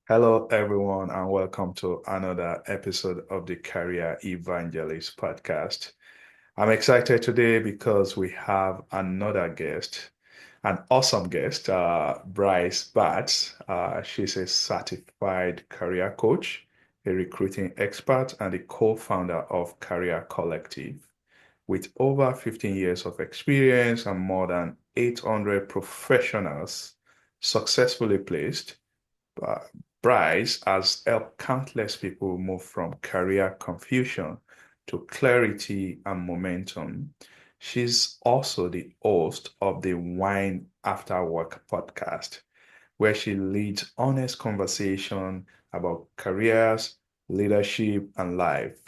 Hello, everyone, and welcome to another episode of the Career Evangelist Podcast. I'm excited today because we have another guest, an awesome guest, Bryce Batts. She's a certified career coach, a recruiting expert, and the co-founder of Career Collective. With over 15 years of experience and more than 800 professionals successfully placed, uh, Bryce has helped countless people move from career confusion to clarity and momentum. She's also the host of the Wine After Work podcast, where she leads honest conversation about careers, leadership, and life.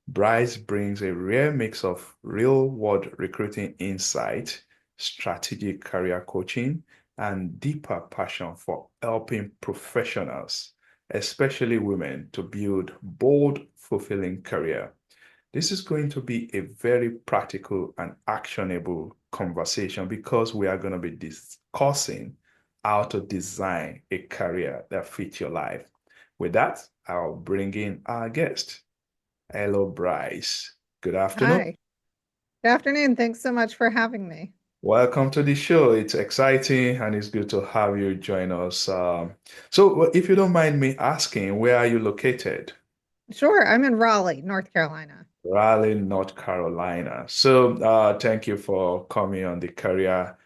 Bryce brings a rare mix of real-world recruiting insight, strategic career coaching, and deeper passion for helping professionals, especially women, to build bold, fulfilling career. This is going to be a very practical and actionable conversation because we are going to be discussing how to design a career that fits your life. With that, I'll bring in our guest. Hello, Bryce. Good afternoon. Hi. Good afternoon. Thanks so much for having me. Welcome to the show. It's exciting and it's good to have you join us. So, if you don't mind me asking, where are you located? Sure, I'm in Raleigh, North Carolina. Raleigh, North Carolina. So, thank you for coming on the Career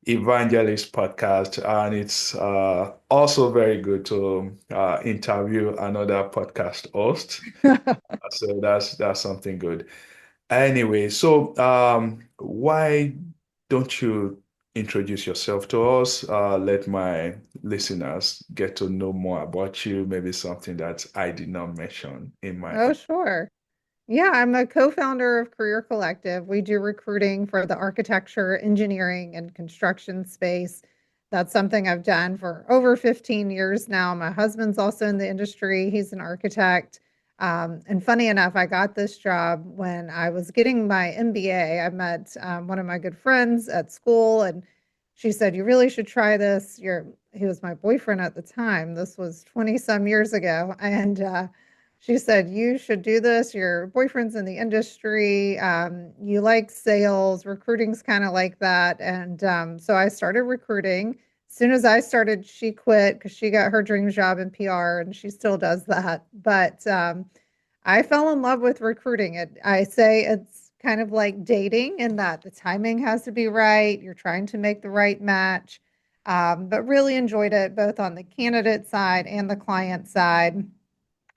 Evangelist Podcast. And it's also very good to interview another podcast host. So that's something good. Anyway, so why don't you introduce yourself to us? Let my listeners get to know more about you, maybe something that I did not mention in my Oh, sure. Yeah, I'm a co-founder of Career Collective. We do recruiting for the architecture, engineering, and construction space. That's something I've done for over 15 years now. My husband's also in the industry. He's an architect. And funny enough, I got this job when I was getting my MBA. I met one of my good friends at school, and she said, "You really should try this." He was my boyfriend at the time. This was 20 some years ago. And she said, "You should do this. Your boyfriend's in the industry. You like sales. Recruiting's kind of like that." And so I started recruiting. As soon as I started, she quit because she got her dream job in PR and she still does that. But I fell in love with recruiting. I say it's kind of like dating in that the timing has to be right. You're trying to make the right match, but really enjoyed it both on the candidate side and the client side.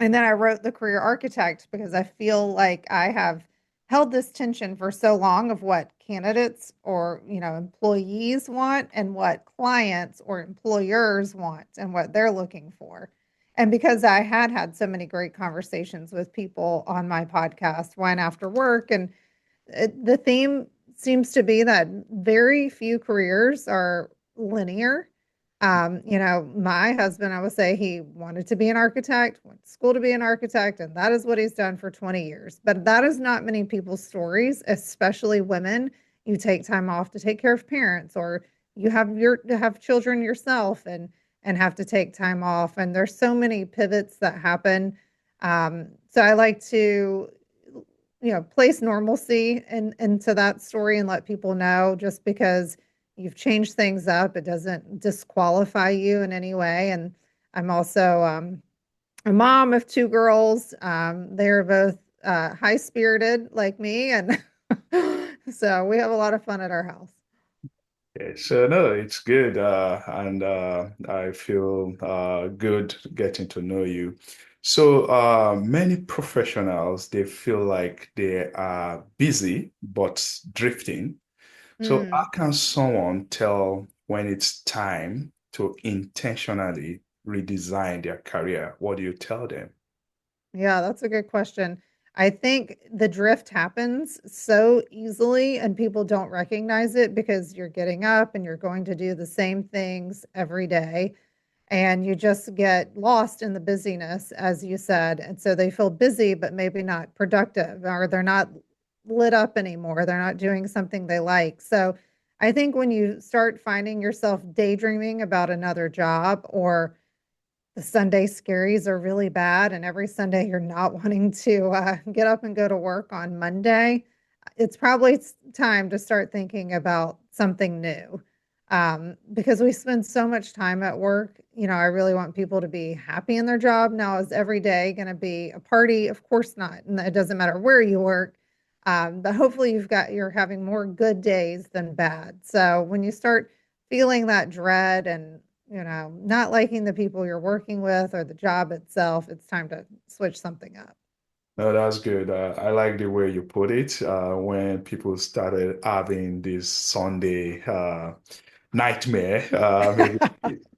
And then I wrote The Career Architect because I feel like I have held this tension for so long of what candidates or, employees want and what clients or employers want and what they're looking for. And because I had had so many great conversations with people on my podcast, Wine After Work, and the theme seems to be that very few careers are linear. My husband, I would say he wanted to be an architect, went to school to be an architect, and that is what he's done for 20 years. But that is not many people's stories, especially women. You take time off to take care of parents, or you have children yourself and have to take time off. And there's so many pivots that happen. So I like to place normalcy into that story and let people know just because you've changed things up, it doesn't disqualify you in any way. And I'm also a mom of two girls. They're both high spirited like me. And so we have a lot of fun at our house. Okay, so no, it's good, and I feel good getting to know you. So many professionals they feel like they are busy but drifting. So how Mm. can someone tell when it's time to intentionally redesign their career? What do you tell them? Yeah, that's a good question. I think the drift happens so easily and people don't recognize it because you're getting up and you're going to do the same things every day and you just get lost in the busyness, as you said. And so they feel busy, but maybe not productive, or they're not lit up anymore. They're not doing something they like. So I think when you start finding yourself daydreaming about another job or the Sunday scaries are really bad, and every Sunday you're not wanting to get up and go to work on Monday, it's probably time to start thinking about something new. Because we spend so much time at work. I really want people to be happy in their job. Now, is every day going to be a party? Of course not. And it doesn't matter where you work. But hopefully you're having more good days than bad. So when you start feeling that dread and not liking the people you're working with or the job itself, it's time to switch something up. No, that's good. I like the way you put it. When people started having this Sunday nightmare, maybe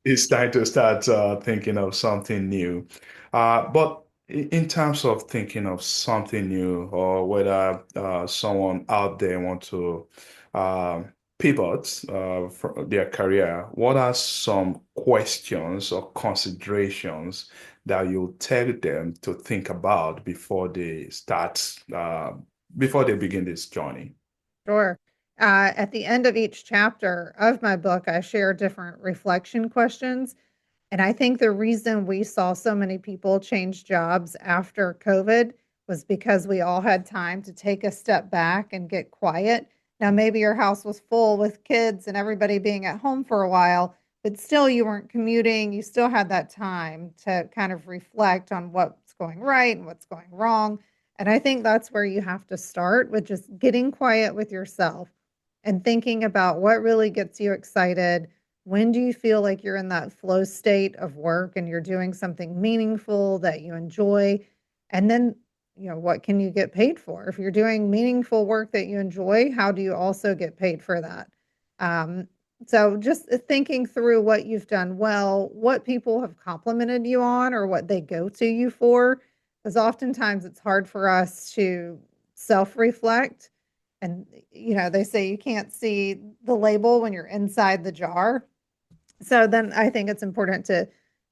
it's time to start thinking of something new. But in terms of thinking of something new, or whether someone out there want to uh, pivot for their career, what are some questions or considerations that you tell them to think about before they begin this journey? Sure. At the end of each chapter of my book, I share different reflection questions. And I think the reason we saw so many people change jobs after COVID was because we all had time to take a step back and get quiet. Now, maybe your house was full with kids and everybody being at home for a while, but still you weren't commuting. You still had that time to kind of reflect on what's going right and what's going wrong. And I think that's where you have to start, with just getting quiet with yourself and thinking about what really gets you excited. When do you feel like you're in that flow state of work and you're doing something meaningful that you enjoy? And then, what can you get paid for? If you're doing meaningful work that you enjoy, how do you also get paid for that? Um, so just thinking through what you've done well, what people have complimented you on or what they go to you for, because oftentimes it's hard for us to self-reflect. And, they say you can't see the label when you're inside the jar. So then I think it's important to,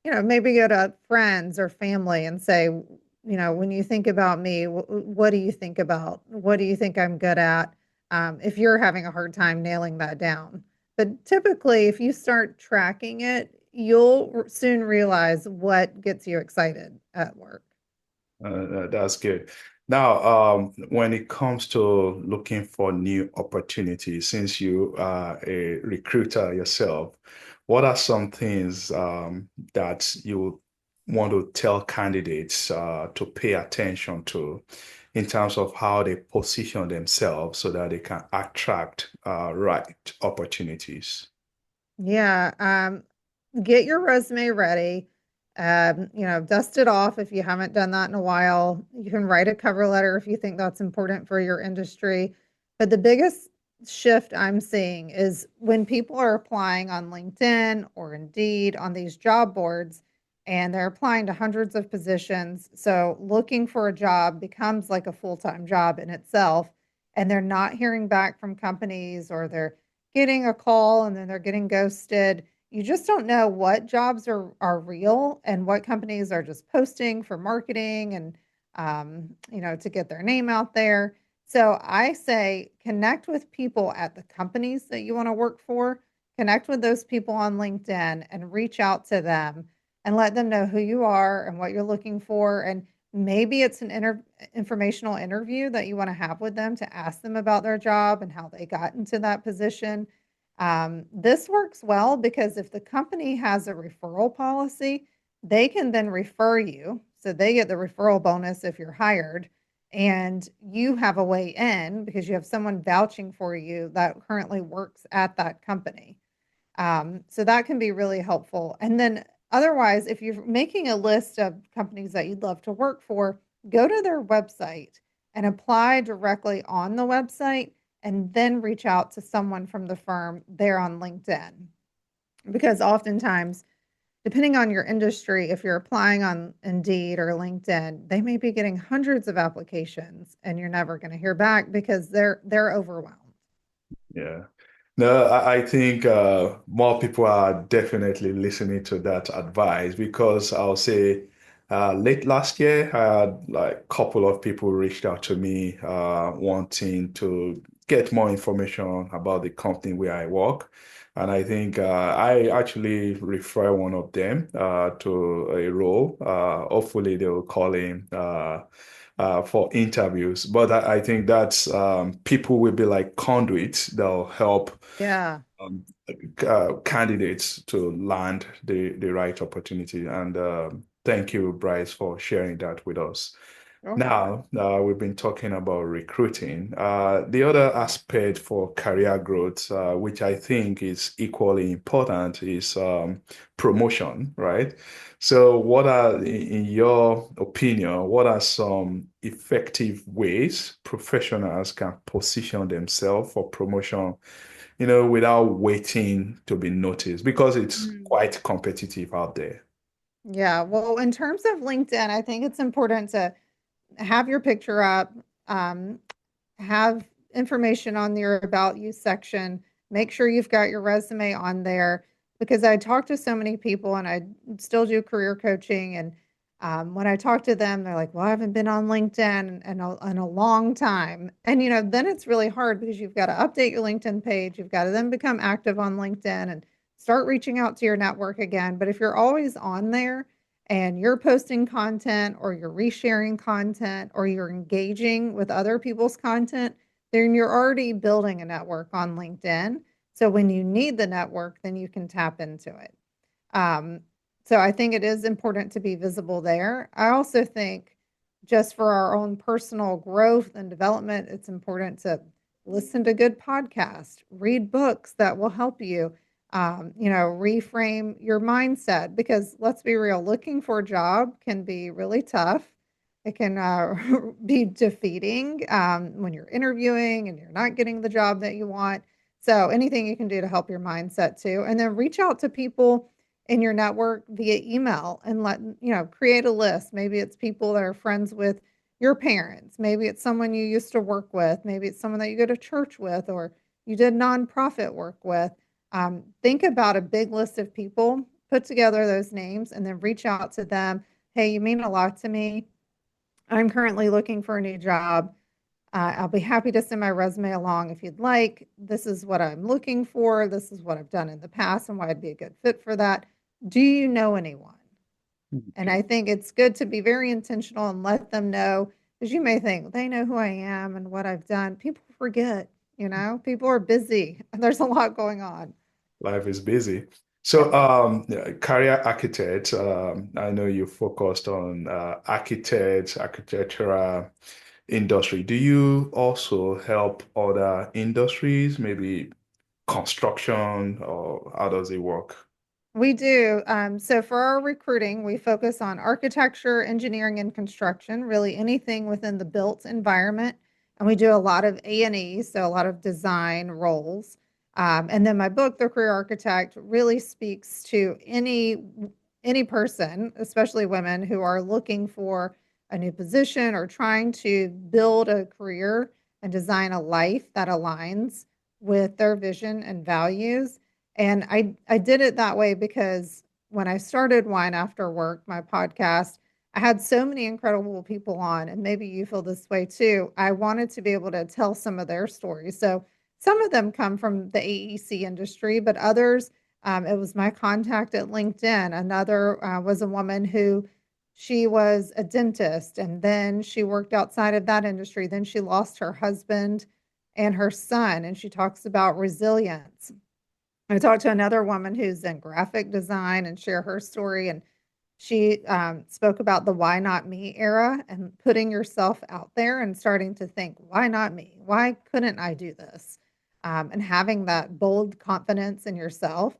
maybe go to friends or family and say, when you think about me, what do you think about? What do you think I'm good at? If you're having a hard time nailing that down. But typically, if you start tracking it, you'll soon realize what gets you excited at work. That's good. Now, when it comes to looking for new opportunities, since you are a recruiter yourself, what are some things that you want to tell candidates to pay attention to in terms of how they position themselves so that they can attract right opportunities? Yeah, get your resume ready. Dust it off if you haven't done that in a while. You can write a cover letter if you think that's important for your industry. But the biggest shift I'm seeing is when people are applying on LinkedIn or Indeed on these job boards, and they're applying to hundreds of positions. So looking for a job becomes like a full-time job in itself, and they're not hearing back from companies, or they're getting a call and then they're getting ghosted. You just don't know what jobs are real and what companies are just posting for marketing and to get their name out there. So I say connect with people at the companies that you want to work for, connect with those people on LinkedIn and reach out to them and let them know who you are and what you're looking for. And maybe it's an informational interview that you want to have with them to ask them about their job and how they got into that position. This works well because if the company has a referral policy, they can then refer you. So they get the referral bonus if you're hired, and you have a way in because you have someone vouching for you that currently works at that company. So that can be really helpful. And then otherwise, if you're making a list of companies that you'd love to work for, go to their website and apply directly on the website and then reach out to someone from the firm there on LinkedIn. Because oftentimes, depending on your industry, if you're applying on Indeed or LinkedIn, they may be getting hundreds of applications and you're never going to hear back because they're overwhelmed. Yeah. No, I think more people are definitely listening to that advice because I'll say late last year, I had like a couple of people reached out to me wanting to get more information about the company where I work. And I think I actually refer one of them to a role. Hopefully, they will call him for interviews. But I think that's people will be like conduits that'll help Yeah. um, candidates to land the right opportunity. And thank you, Bryce, for sharing that with us. Sure. Now, we've been talking about recruiting. The other aspect for career growth, which I think is equally important, is promotion, right? So, what are, in your opinion, what are some effective ways professionals can position themselves for promotion, without waiting to be noticed? Because it's Mm. quite competitive out there. Yeah. Well, in terms of LinkedIn, I think it's important to have your picture up, um, have information on your About You section. Make sure you've got your resume on there because I talk to so many people and I still do career coaching. And when I talk to them, they're like, well, I haven't been on LinkedIn in a long time. And, then it's really hard because you've got to update your LinkedIn page. You've got to then become active on LinkedIn and start reaching out to your network again. But if you're always on there, and you're posting content or you're resharing content or you're engaging with other people's content, then you're already building a network on LinkedIn. So when you need the network, then you can tap into it. Um, so I think it is important to be visible there. I also think just for our own personal growth and development, it's important to listen to good podcasts, read books that will help you, reframe your mindset. Because let's be real, looking for a job can be really tough. It can be defeating when you're interviewing and you're not getting the job that you want. So anything you can do to help your mindset too. And then reach out to people in your network via email and create a list. Maybe it's people that are friends with your parents. Maybe it's someone you used to work with. Maybe it's someone that you go to church with or you did nonprofit work with. Think about a big list of people, put together those names, and then reach out to them. Hey, you mean a lot to me. I'm currently looking for a new job. I'll be happy to send my resume along if you'd like. This is what I'm looking for. This is what I've done in the past and why I'd be a good fit for that. Do you know anyone? And I think it's good to be very intentional and let them know because you may think they know who I am and what I've done. People forget, people are busy and there's a lot going on. Life is busy. So, Yeah. yeah, career architect, I know you focused on architects, architectural industry. Do you also help other industries, maybe construction, or how does it work? We do. So for our recruiting, we focus on architecture, engineering, and construction, really anything within the built environment. And we do a lot of A&E, so a lot of design roles. And then my book, The Career Architect, really speaks to any person, especially women who are looking for a new position or trying to build a career and design a life that aligns with their vision and values. And I did it that way because when I started Wine After Work, my podcast, I had so many incredible people on, and maybe you feel this way too. I wanted to be able to tell some of their stories. So some of them come from the AEC industry, but others, it was my contact at LinkedIn. Another was a woman who she was a dentist, and then she worked outside of that industry. Then she lost her husband and her son, and she talks about resilience. I talked to another woman who's in graphic design and share her story, and she spoke about the why not me era and putting yourself out there and starting to think, why not me? Why couldn't I do this? And having that bold confidence in yourself.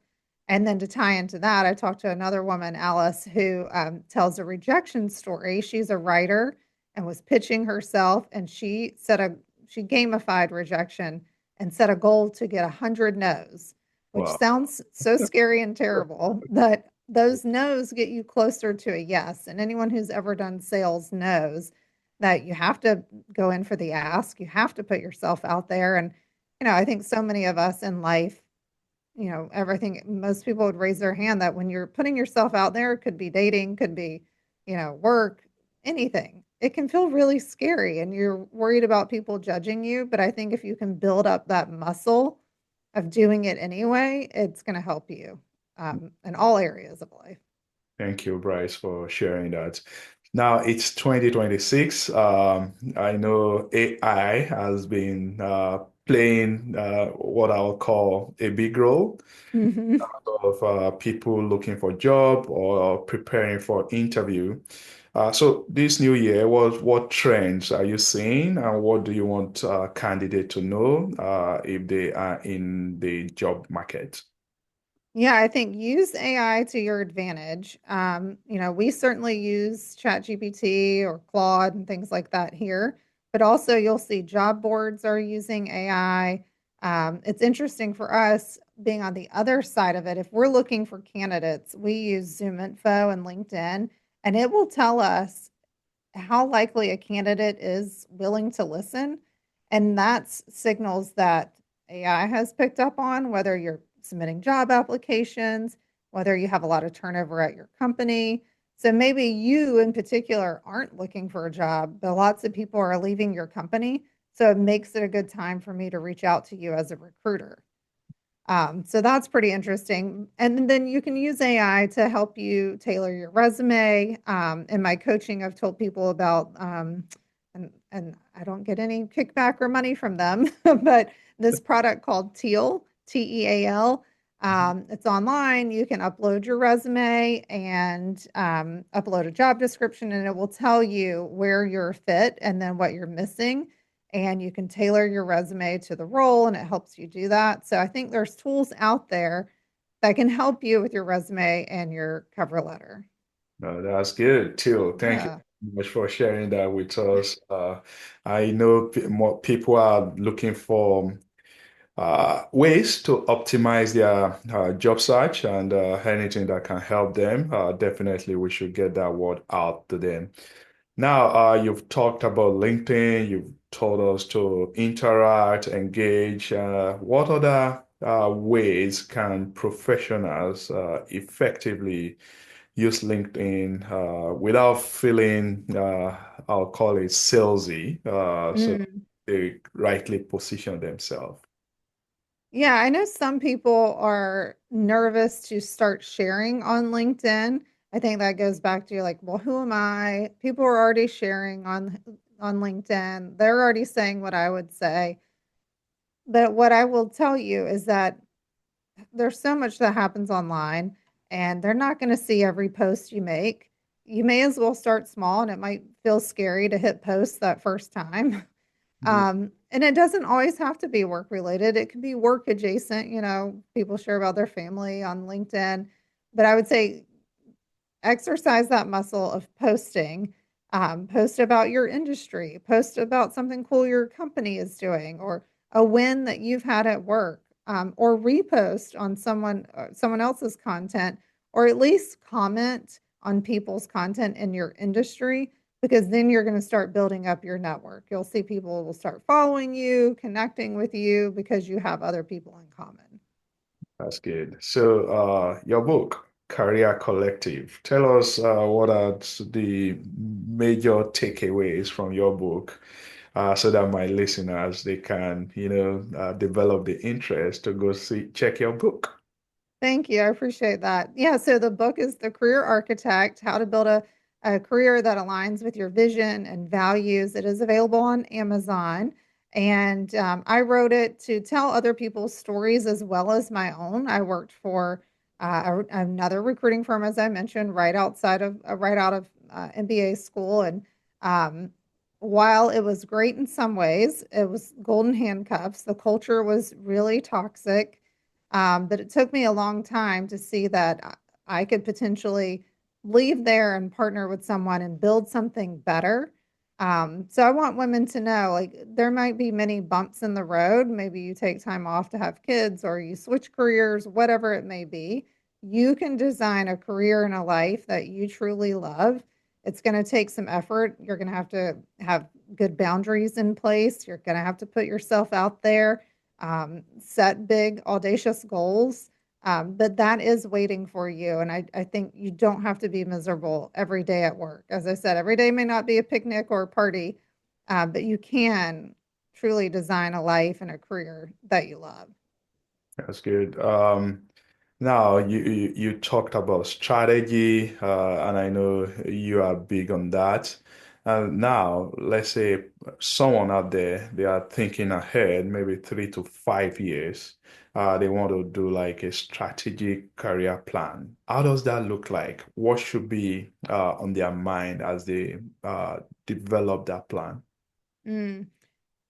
And then to tie into that, I talked to another woman, Alice, who tells a rejection story. She's a writer and was pitching herself, and she gamified rejection and set a goal to get 100 no's, which Wow. sounds so scary and terrible, but those no's get you closer to a yes. And anyone who's ever done sales knows that you have to go in for the ask. You have to put yourself out there. And, I think so many of us in life, everything, most people would raise their hand that when you're putting yourself out there, it could be dating, could be, work, anything. It can feel really scary and you're worried about people judging you. But I think if you can build up that muscle of doing it anyway, it's going to help you in all areas of life. Thank you, Bryce, for sharing that. Now it's 2026. I know AI has been playing what I'll call a big role Mhm. of people looking for job or preparing for interview. So this new year, what trends are you seeing, and what do you want candidate to know if they are in the job market? Yeah, I think use AI to your advantage. We certainly use ChatGPT or Claude and things like that here, but also you'll see job boards are using AI. It's interesting for us being on the other side of it. If we're looking for candidates, we use Zoom Info and LinkedIn, and it will tell us how likely a candidate is willing to listen. And that's signals that AI has picked up on, whether you're submitting job applications, whether you have a lot of turnover at your company. So maybe you in particular aren't looking for a job, but lots of people are leaving your company. So it makes it a good time for me to reach out to you as a recruiter. So that's pretty interesting. And then you can use AI to help you tailor your resume. In my coaching, I've told people about, and I don't get any kickback or money from them, but this product called Teal, Teal. It's online. You can upload your resume and upload a job description, and it will tell you where you're fit and then what you're missing, and you can tailor your resume to the role and it helps you do that. So I think there's tools out there that can help you with your resume and your cover letter. No, that's good too. Thank you Yeah. much for sharing that with us. I know more people are looking for ways to optimize their job search, and anything that can help them. Definitely, we should get that word out to them. Now, you've talked about LinkedIn. You've told us to interact, engage. What other ways can professionals effectively use LinkedIn without feeling, I'll call it salesy, so Mm. they rightly position themselves? Yeah, I know some people are nervous to start sharing on LinkedIn. I think that goes back to like, well, who am I? People are already sharing on LinkedIn. They're already saying what I would say. But what I will tell you is that there's so much that happens online, and they're not going to see every post you make. You may as well start small, and it might feel scary to hit post that first time. And it doesn't always have to be work related. It can be work adjacent. People share about their family on LinkedIn, but I would say exercise that muscle of posting. Post about your industry, post about something cool your company is doing, or a win that you've had at work, or repost on someone else's content, or at least comment on people's content in your industry, because then you're going to start building up your network. You'll see people will start following you, connecting with you because you have other people in common. That's good. So, your book, Career Collective, tell us what are the major takeaways from your book, so that my listeners they can, develop the interest to go see check your book. Thank you. I appreciate that. Yeah. So the book is The Career Architect: How to Build a Career That Aligns with Your Vision and Values. It is available on Amazon. And I wrote it to tell other people's stories as well as my own. I worked for another recruiting firm, as I mentioned, right out of MBA school. And um, while it was great in some ways, it was golden handcuffs. The culture was really toxic, but it took me a long time to see that I could potentially leave there and partner with someone and build something better. So I want women to know, like, there might be many bumps in the road. Maybe you take time off to have kids or you switch careers, whatever it may be. You can design a career and a life that you truly love. It's going to take some effort. You're going to have good boundaries in place. You're going to have to put yourself out there, set big, audacious goals. But that is waiting for you. And I think you don't have to be miserable every day at work. As I said, every day may not be a picnic or a party, but you can truly design a life and a career that you love. That's good. Now you talked about strategy, and I know you are big on that. And now, let's say someone out there, they are thinking ahead, maybe 3 to 5 years. They want to do like a strategic career plan. How does that look like? What should be on their mind as they develop that plan? Mm.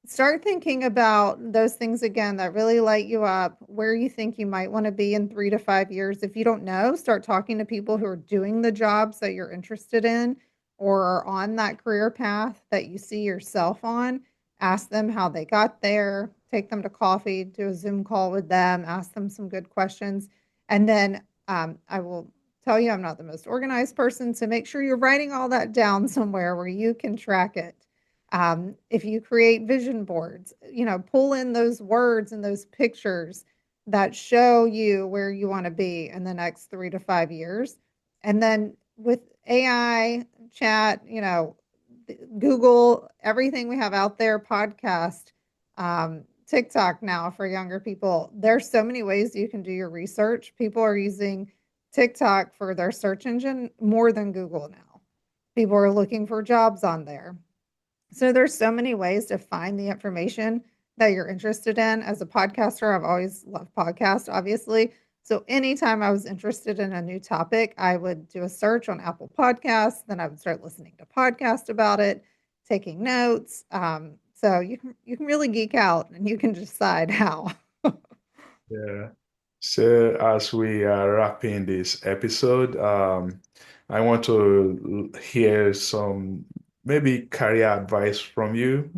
Start thinking about those things again that really light you up, where you think you might want to be in 3 to 5 years. If you don't know, start talking to people who are doing the jobs that you're interested in or are on that career path that you see yourself on. Ask them how they got there, take them to coffee, do a Zoom call with them, ask them some good questions. And then I will tell you, I'm not the most organized person, so make sure you're writing all that down somewhere where you can track it. If you create vision boards, pull in those words and those pictures that show you where you want to be in the next 3 to 5 years. And then with AI, chat, Google, everything we have out there, podcast, TikTok now for younger people. There's so many ways you can do your research. People are using TikTok for their search engine more than Google now. People are looking for jobs on there. So there's so many ways to find the information that you're interested in. As a podcaster, I've always loved podcasts, obviously. So anytime I was interested in a new topic, I would do a search on Apple Podcasts. Then I would start listening to podcasts about it, taking notes. So you can really geek out, and you can decide how. Yeah. So as we are wrapping this episode, I want to hear some maybe career advice from you,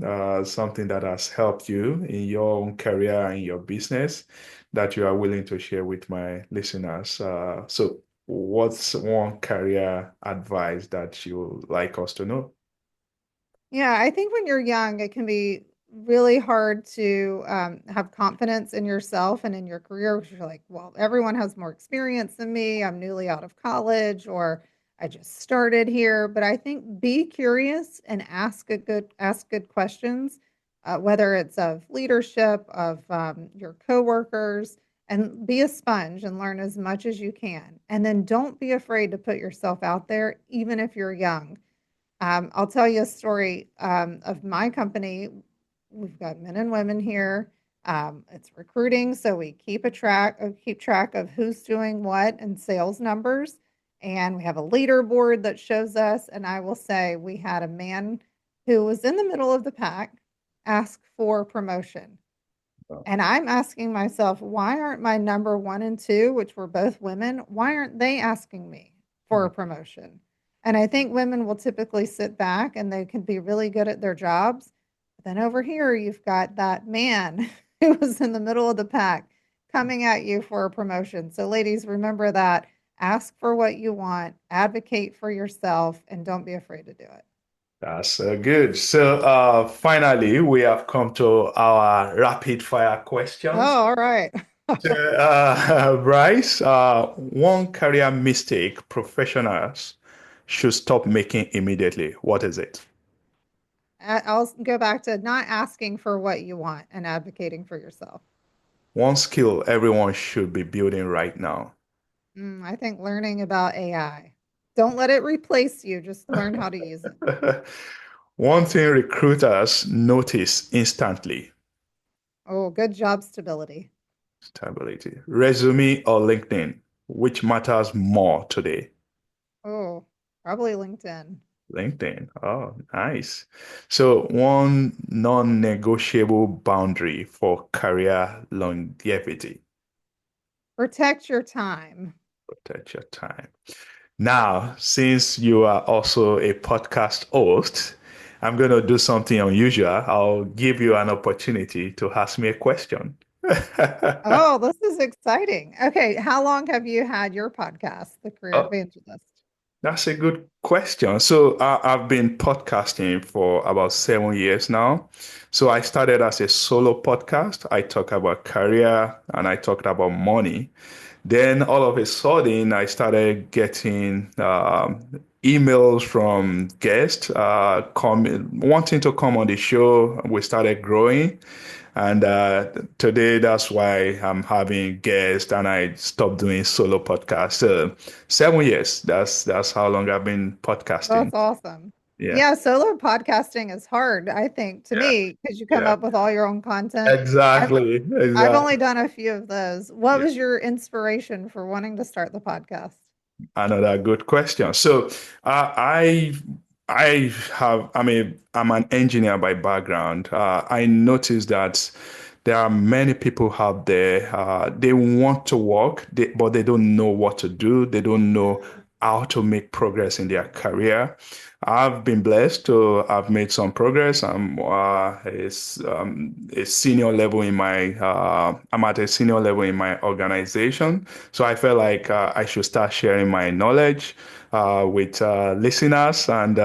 something that has helped you in your own career and your business that you are willing to share with my listeners. So what's one career advice that you would like us to know? Yeah, I think when you're young, it can be really hard to have confidence in yourself and in your career because you're like, well, everyone has more experience than me. I'm newly out of college, or I just started here. But I think be curious and ask good questions, whether it's of leadership, of your coworkers, and be a sponge and learn as much as you can. And then don't be afraid to put yourself out there, even if you're young. I'll tell you a story of my company. We've got men and women here. It's recruiting, so we keep track of who's doing what and sales numbers, and we have a leaderboard that shows us. And I will say we had a man who was in the middle of the pack ask for promotion, and I'm asking myself, why aren't my number one and two, which were both women, why aren't they asking me for a promotion? And I think women will typically sit back and they can be really good at their jobs. But then over here, you've got that man who was in the middle of the pack coming at you for a promotion. So, ladies, remember that. Ask for what you want, advocate for yourself, and don't be afraid to do it. That's good. So, finally, we have come to our rapid fire questions. Oh, all right. So, Bryce, one career mistake professionals should stop making immediately. What is it? I'll go back to not asking for what you want and advocating for yourself. One skill everyone should be building right now. I think learning about AI. Don't let it replace you, just learn how to use it. One thing recruiters notice instantly. Oh, good job stability. Stability. Resume or LinkedIn, which matters more today? Oh, probably LinkedIn. LinkedIn. Oh, nice. So, one non-negotiable boundary for career longevity. Protect your time. Protect your time. Now, since you are also a podcast host, I'm going to do something unusual. I'll give you an opportunity to ask me a question. Oh, this is exciting. Okay, how long have you had your podcast, The Career Oh, Evangelist? that's a good question. So I've been podcasting for about 7 years now. So I started as a solo podcast. I talk about career and I talked about money. Then all of a sudden, I started getting emails from guests wanting to come on the show. We started growing. And today, that's why I'm having guests, and I stopped doing solo podcasts. So 7 years. That's how long I've been podcasting. That's awesome. Yeah, Yeah, solo podcasting is hard, I think, to yeah, me, because you come yeah. up with all your own content. I've Exactly, I've only exactly. done a few of those. What Yeah. was your inspiration for wanting to start the podcast? Another good question. So, I have, I'm an engineer by background. I noticed that there are many people out there, they want to work, but they don't know what to do. They don't know how to make progress in their career. I've been blessed to have made some progress. A senior level in I'm at a senior level in my organization. So I felt like I should start sharing my knowledge with listeners. And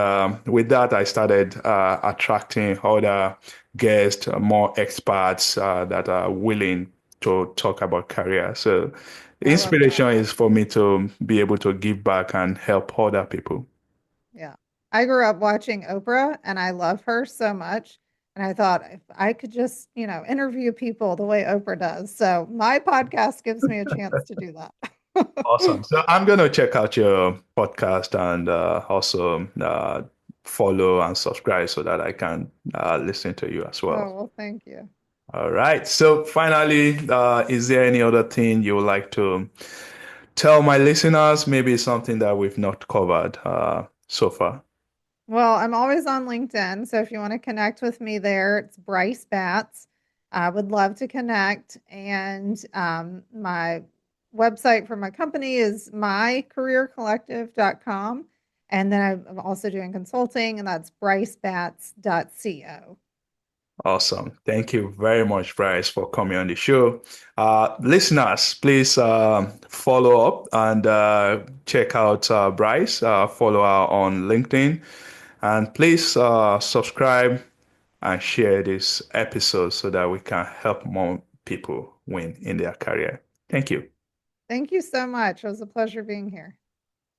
with that, I started attracting other guests, more experts that are willing to talk about career. So I love that. inspiration is for me to be able to give back and help other people. Yeah. I grew up watching Oprah and I love her so much. And I thought if I could just, interview people the way Oprah does. So my podcast gives me a chance to do that. Awesome. So I'm going to check out your podcast and also follow and subscribe so that I can listen to you as well. Oh, well, thank you. All right. So finally, is there any other thing you would like to tell my listeners? Maybe something that we've not covered so far. Well, I'm always on LinkedIn. So if you want to connect with me there, it's Bryce Batts. I would love to connect. And my website for my company is mycareercollective.com. And then I'm also doing consulting, and that's brycebats.co. Awesome. Thank you very much, Bryce, for coming on the show. Listeners, please follow up and check out Bryce, follow her on LinkedIn, and please subscribe and share this episode so that we can help more people win in their career. Thank you. Thank you so much. It was a pleasure being here.